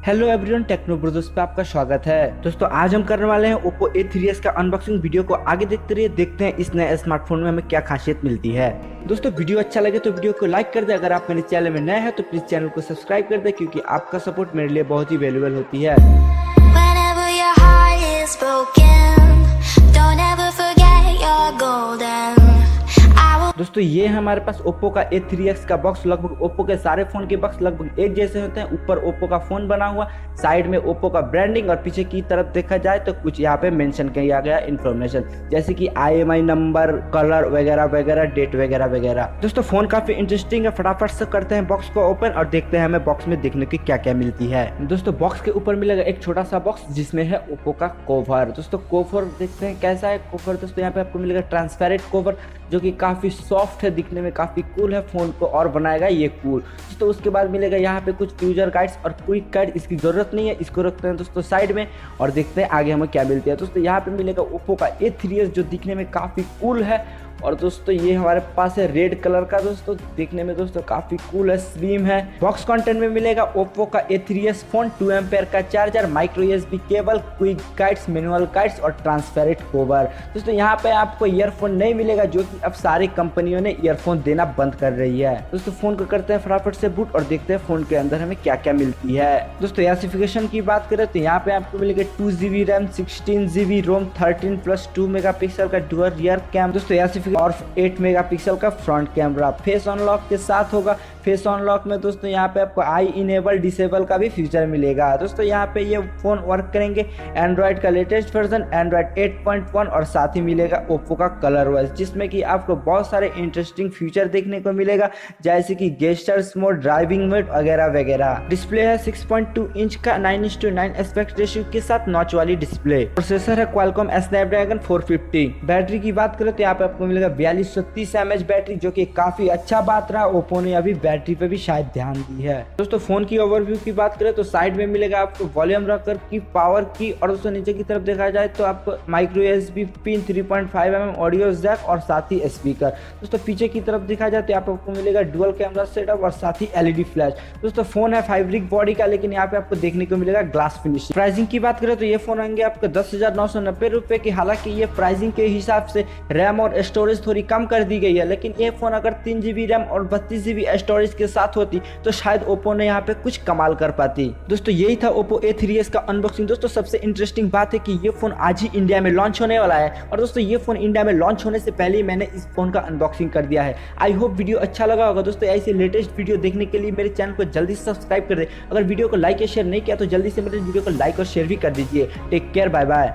Hello everyone, techno brothers पे आपका स्वागत है। दोस्तों आज हम करने वाले हैं ओप्पो A3s का अनबॉक्सिंग। वीडियो को आगे देखते रहिए, देखते हैं इस नए स्मार्टफोन में हमें क्या खासियत मिलती है। दोस्तों वीडियो अच्छा लगे तो वीडियो को लाइक कर दे। अगर आप मेरे चैनल में नए हैं तो प्लीज चैनल को सब्सक्राइब कर दे, क्योंकि आपका सपोर्ट मेरे लिए बहुत ही वैल्यूएबल होती है। Whenever your heart is broken, don't ever forget you're golden. दोस्तों ये है हमारे पास ओप्पो का A3s का बॉक्स। लगभग ओप्पो के सारे फोन के बॉक्स लगभग एक जैसे होते हैं। ऊपर ओप्पो का फोन बना हुआ, साइड में ओप्पो का ब्रांडिंग, और पीछे की तरफ देखा जाए तो कुछ यहाँ पे मेंशन किया गया इन्फॉर्मेशन, जैसे कि IMI नंबर, कलर वगैरह वगैरह, डेट वगैरह वगैरह। दोस्तों फोन काफी इंटरेस्टिंग है। फटाफट से करते हैं बॉक्स को ओपन और देखते हैं हमें बॉक्स में देखने की क्या क्या मिलती है। दोस्तों बॉक्स के ऊपर मिलेगा एक छोटा सा बॉक्स जिसमें है ओप्पो का कवर। दोस्तों कवर देखते हैं कैसा है कवर। दोस्तों यहाँ पे आपको मिलेगा ट्रांसपेरेंट कवर, जो कि काफी सॉफ्ट है, दिखने में काफी कूल है, फोन को और बनाएगा ये कूल। दोस्तों उसके बाद मिलेगा यहाँ पे कुछ यूजर गाइड्स और क्विक गाइड। इसकी जरूरत नहीं है, इसको रखते हैं दोस्तों साइड में और देखते हैं आगे हमें क्या मिलती है। दोस्तों यहाँ पे मिलेगा ओप्पो का A3s, जो दिखने में काफी कूल है। और दोस्तों ये हमारे पास है रेड कलर का। दोस्तों देखने में दोस्तों काफी कूल है, स्लिम है। बॉक्स कंटेंट में मिलेगा ओप्पो का A3s फोन, 2 एम्पेयर का charger, micro USB cable, quick guides, manual guides और ट्रांसपेरेंट कवर। दोस्तों यहाँ पे आपको ईयरफोन नहीं मिलेगा, जो कि अब सारी कंपनियों ने ईयरफोन देना बंद कर रही है। दोस्तों फोन को करते हैं फटाफट से बूट और देखते हैं फोन के अंदर हमें क्या क्या मिलती है। दोस्तों स्पेसिफिकेशन की बात करें तो यहाँ पे आपको मिलेगा 2GB रैम, 16GB रोम, 13+2 मेगापिक्सल का डुअल रियर कैम। दोस्तों और 8 मेगापिक्सल का फ्रंट कैमरा। फेस अनलॉक के साथ होगा। फेस अनलॉक में दोस्तों यहाँ पे आपको आई इनेबल डिसेबल का भी फीचर मिलेगा। दोस्तों यहाँ पे ये फोन वर्क करेंगे एंड्रॉइड का लेटेस्ट वर्जन एंड्रॉइड 8.1, और साथ ही मिलेगा ओप्पो का कलर वाइज, जिसमें कि आपको बहुत सारे इंटरेस्टिंग फीचर देखने को मिलेगा, जैसे कि गेस्टर्स मोड, ड्राइविंग मोड वगैरह वगैरह। डिस्प्ले है 6.2 इंच का 9:9 एस्पेक्ट रेशियो के साथ नॉच वाली डिस्प्ले। प्रोसेसर है क्वालकॉम स्नैपड्रैगन 450। बैटरी की बात करें तो यहाँ पे आपको मिलेगा 4230 mAh बैटरी, जो कि काफी अच्छा बात रहा। ओप्पो ने अभी बैटरी पे भी शायद ध्यान दी है। दोस्तों फोन की ओवरव्यू की बात करें तो साइड में मिलेगा आपको वॉल्यूम रॉकर की, पावर की, और दोस्तों नीचे की तरफ देखा जाए तो आपको micro USB pin, 3.5mm audio jack और साथ ही स्पीकर। दोस्तों पीछे की तरफ देखा जाए तो आपको मिलेगा डुअल कैमरा सेटअप और साथ ही LED फ्लैश। दोस्तों फोन है फैब्रिक बॉडी का, लेकिन यहाँ पे आपको देखने को मिलेगा ग्लास फिनिश। प्राइसिंग की बात करें तो ये फोन आएंगे आपको 10,990 रुपए की। हालांकि ये प्राइसिंग के हिसाब से रैम और स्टोरेज थोड़ी कम कर दी गई है, लेकिन ये फोन अगर 3GB रैम और 32GB स्टोरेज के साथ होती तो शायद ओप्पो ने यहाँ पे कुछ कमाल कर पाती। दोस्तों यही था ओप्पो A3s का अनबॉक्सिंग। दोस्तों सबसे इंटरेस्टिंग बात है कि ये फोन आज ही इंडिया में लॉन्च होने वाला है, और दोस्तों ये फोन इंडिया में लॉन्च होने से पहले ही मैंने इस फोन का अनबॉक्सिंग कर दिया है। आई होप वीडियो अच्छा लगा होगा। दोस्तों ऐसे लेटेस्ट वीडियो देखने के लिए मेरे चैनल को जल्दी से सब्सक्राइब कर दे। अगर वीडियो को लाइक या शेयर नहीं किया तो जल्दी से मेरे वीडियो को लाइक और शेयर भी कर दीजिए। Take care, bye bye.